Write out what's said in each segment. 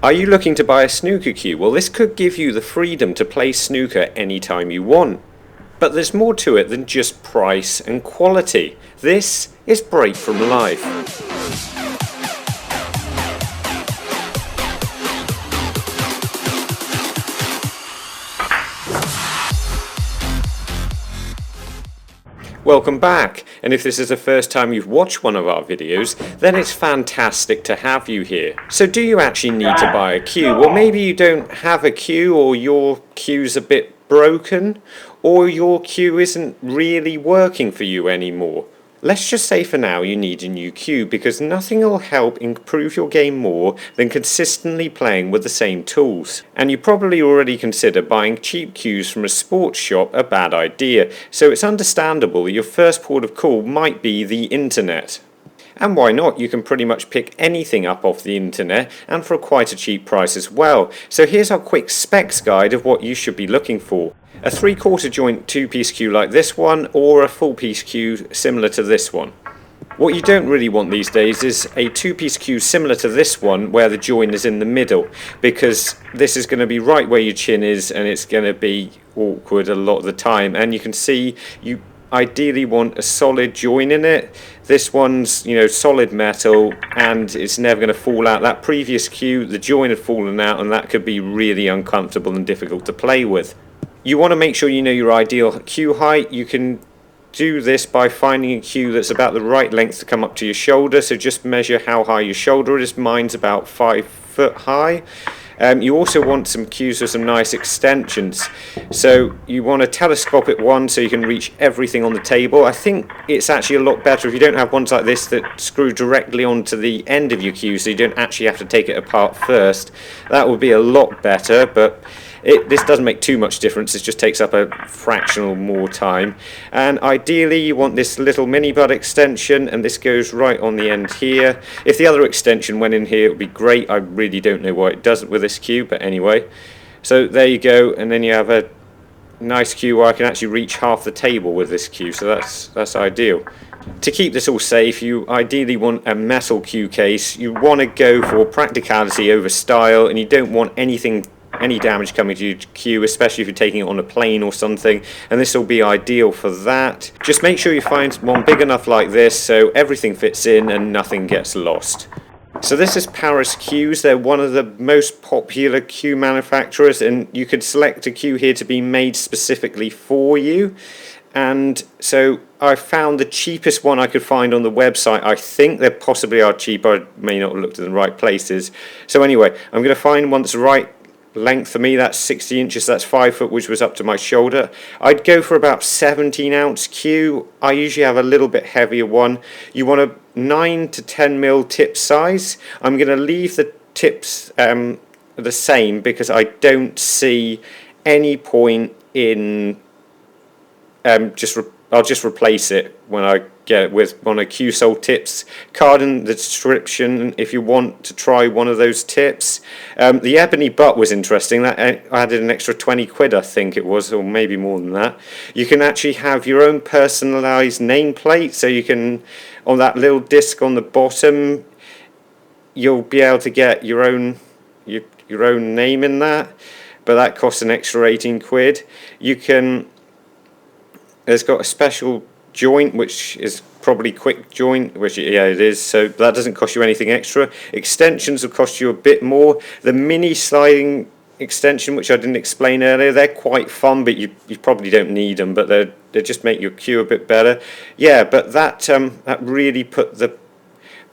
Are you looking to buy a snooker cue? Well, this could give you the freedom to play snooker anytime you want. But there's more to it than just price and quality. This is Break From Life. Welcome back, and if this is the first time you've watched one of our videos, then it's fantastic to have you here. So do you actually need to buy a cue? Well, maybe you don't have a cue, or your cue's a bit broken, or your cue isn't really working for you anymore. Let's just say for now you need a new cue, because nothing will help improve your game more than consistently playing with the same tools. And you probably already consider buying cheap cues from a sports shop a bad idea, so it's understandable that your first port of call might be the internet. And why not? You can pretty much pick anything up off the internet, and for quite a cheap price as well. So here's our quick specs guide of what you should be looking for. A 3/4 joint 2-piece cue like this one, or a full piece cue similar to this one. What you don't really want these days is a 2-piece cue similar to this one where the join is in the middle, because this is going to be right where your chin is and it's going to be awkward a lot of the time. And you can see you ideally want a solid join in it. This one's, solid metal, and it's never going to fall out. That previous cue, the join had fallen out, and that could be really uncomfortable and difficult to play with. You want to make sure you know your ideal cue height. You can do this by finding a cue that's about the right length to come up to your shoulder. So just measure how high your shoulder is. Mine's about 5 foot high. You also want some cues with some nice extensions. So you want a telescopic one so you can reach everything on the table. I think it's actually a lot better if you don't have ones like this that screw directly onto the end of your cue, so you don't actually have to take it apart first. That would be a lot better, but this doesn't make too much difference. It just takes up a fractional more time. And ideally you want this little mini bud extension, and this goes right on the end here. If the other extension went in here, it would be great. I really don't know why it doesn't with this cue, but anyway. So there you go, and then you have a nice cue where I can actually reach half the table with this cue, so that's ideal. To keep this all safe, you ideally want a metal cue case. You want to go for practicality over style, and you don't want any damage coming to your cue, especially if you're taking it on a plane or something, and this will be ideal for that. Just make sure you find one big enough like this so everything fits in and nothing gets lost. So this is Paris Cues. They're one of the most popular cue manufacturers, and you could select a cue here to be made specifically for you. And so I found the cheapest one I could find on the website. I think they possibly are cheaper. I may not have looked in the right places. So anyway, I'm going to find one that's right length for me. That's 60 inches, that's 5 foot, which was up to my shoulder. I'd go for about 17-ounce cue. I usually have a little bit heavier one. You want a 9 to 10 mil tip size. I'm going to leave the tips the same, because I don't see any point in I'll just replace it when I get it with one of Cue Soul tips. Card in the description if you want to try one of those tips. The ebony butt was interesting. That added an extra 20 quid, I think it was, or maybe more than that. You can actually have your own personalised nameplate, so you can, on that little disc on the bottom, you'll be able to get your own name in that, but that costs an extra 18 quid. It's got a special joint, which is probably quick joint, which yeah it is, so that doesn't cost you anything extra. Extensions will cost you a bit more. The mini sliding extension, which I didn't explain earlier, they're quite fun, but you probably don't need them, but they just make your cue a bit better. Yeah, but that really put the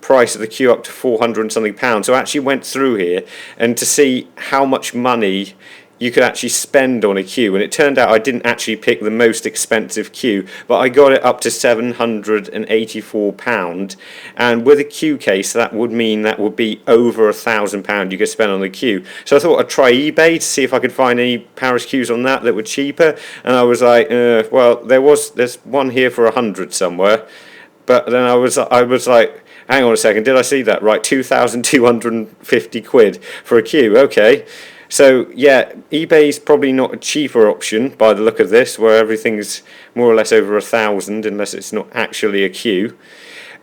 price of the cue up to 400 and something pounds. So I actually went through here and to see how much money you could actually spend on a cue, and it turned out I didn't actually pick the most expensive cue, but I got it up to £784, and with a cue case that would mean that would be over £1,000 you could spend on the cue. So I thought I'd try eBay to see if I could find any Paris cues on that were cheaper, and I was like, well, there's one here for 100 somewhere, but then I was like, hang on a second, did I see that right? 2,250 quid for a cue, okay. So yeah, eBay's probably not a cheaper option by the look of this, where everything's more or less over 1,000, unless it's not actually a cue.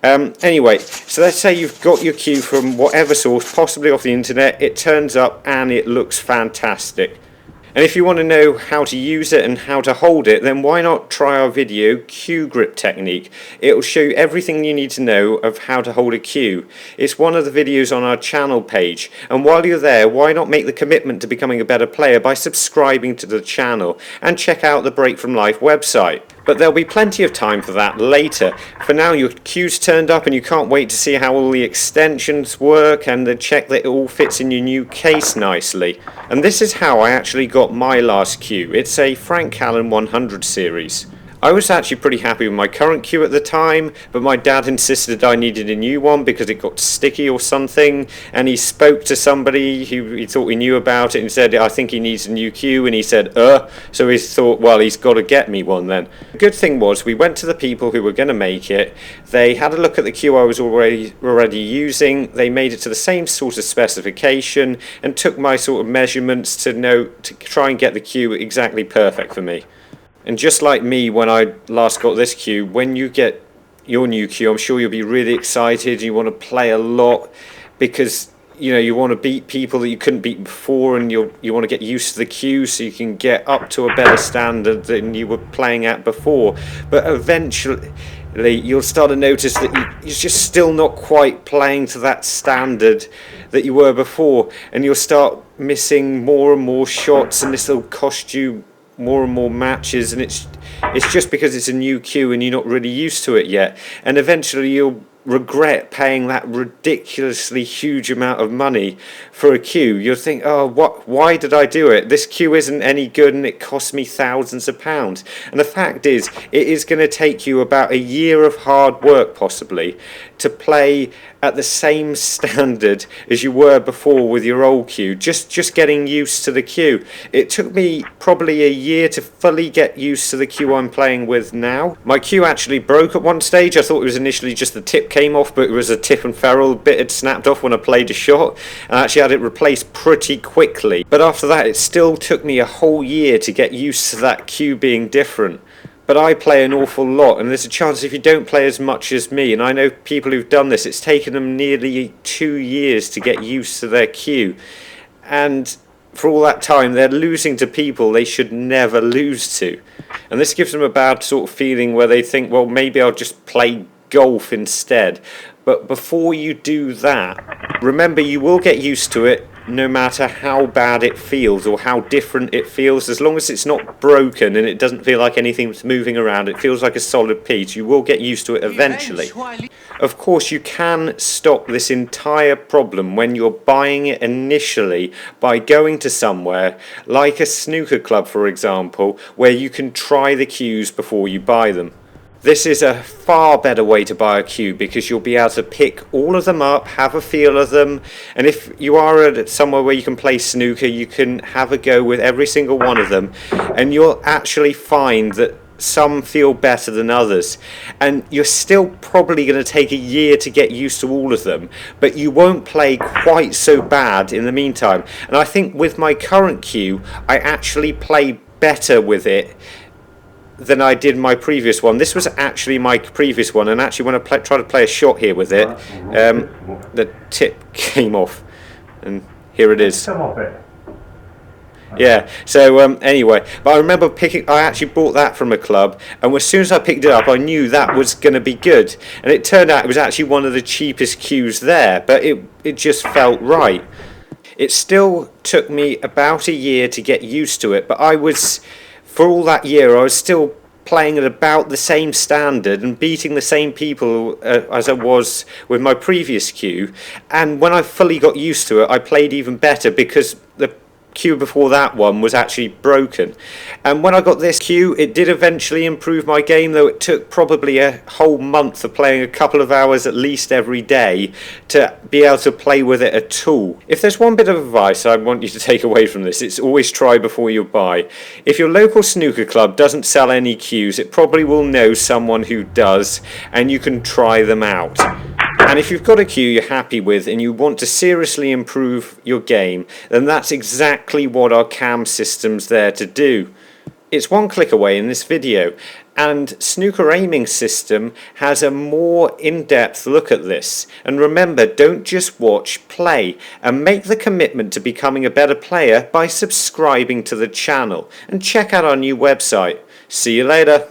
Anyway, so let's say you've got your cue from whatever source, possibly off the internet. It turns up and it looks fantastic. And if you want to know how to use it and how to hold it, then why not try our video, Cue Grip Technique. It will show you everything you need to know of how to hold a cue. It's one of the videos on our channel page. And while you're there, why not make the commitment to becoming a better player by subscribing to the channel and check out the Break From Life website. But there'll be plenty of time for that later. For now, your cue's turned up and you can't wait to see how all the extensions work and then check that it all fits in your new case nicely. And this is how I actually got my last cue. It's a Frank Allen 100 series. I was actually pretty happy with my current cue at the time, but my dad insisted I needed a new one because it got sticky or something, and he spoke to somebody who he thought he knew about it and said, I think he needs a new cue, and he said, so he thought, well, he's got to get me one then. The good thing was, we went to the people who were going to make it, they had a look at the cue I was already using, they made it to the same sort of specification, and took my sort of measurements to try and get the cue exactly perfect for me. And just like me when I last got this cue, when you get your new cue, I'm sure you'll be really excited. You want to play a lot because you want to beat people that you couldn't beat before, and you want to get used to the cue so you can get up to a better standard than you were playing at before. But eventually you'll start to notice that you're just still not quite playing to that standard that you were before, and you'll start missing more and more shots, and this will cost you more and more matches, and it's just because it's a new cue and you're not really used to it yet, and eventually you'll regret paying that ridiculously huge amount of money for a cue. You'll think, why did I do it? This cue isn't any good and it cost me thousands of pounds. And the fact is, it is going to take you about a year of hard work possibly to play at the same standard as you were before with your old cue, just getting used to the cue. It took me probably a year to fully get used to the cue I'm playing with now. My cue actually broke at one stage. I thought it was initially just the tip came off, but it was a tip and ferrule bit had snapped off when I played a shot, and I actually had it replaced pretty quickly. But after that, it still took me a whole year to get used to that cue being different. But I play an awful lot, and there's a chance if you don't play as much as me, and I know people who've done this, it's taken them nearly 2 years to get used to their cue. And for all that time, they're losing to people they should never lose to. And this gives them a bad sort of feeling where they think, well, maybe I'll just play golf instead. But before you do that, remember you will get used to it no matter how bad it feels or how different it feels. As long as it's not broken and it doesn't feel like anything's moving around, it feels like a solid piece, you will get used to it eventually. Of course, you can stop this entire problem when you're buying it initially by going to somewhere like a snooker club, for example, where you can try the cues before you buy them. This is a far better way to buy a cue because you'll be able to pick all of them up, have a feel of them, and if you are at somewhere where you can play snooker, you can have a go with every single one of them, and you'll actually find that some feel better than others, and you're still probably going to take a year to get used to all of them, but you won't play quite so bad in the meantime. And I think with my current cue, I actually play better with it than I did my previous one. This was actually my previous one, and actually when I tried to play a shot here with it, the tip came off, and here it is. Yeah, so anyway, but I remember I actually bought that from a club, and as soon as I picked it up I knew that was going to be good, and it turned out it was actually one of the cheapest cues there, but it just felt right. It still took me about a year to get used to it, but for all that year, I was still playing at about the same standard and beating the same people as I was with my previous cue. And when I fully got used to it, I played even better because the cue before that one was actually broken. And when I got this cue, it did eventually improve my game, though it took probably a whole month of playing a couple of hours at least every day to be able to play with it at all. If there's one bit of advice I want you to take away from this, it's always try before you buy. If your local snooker club doesn't sell any cues, it probably will know someone who does, and you can try them out. And if you've got a cue you're happy with and you want to seriously improve your game, then that's exactly what our cam system's there to do. It's one click away in this video. And Snooker Aiming System has a more in-depth look at this. And remember, don't just watch, play, and make the commitment to becoming a better player by subscribing to the channel. And check out our new website. See you later.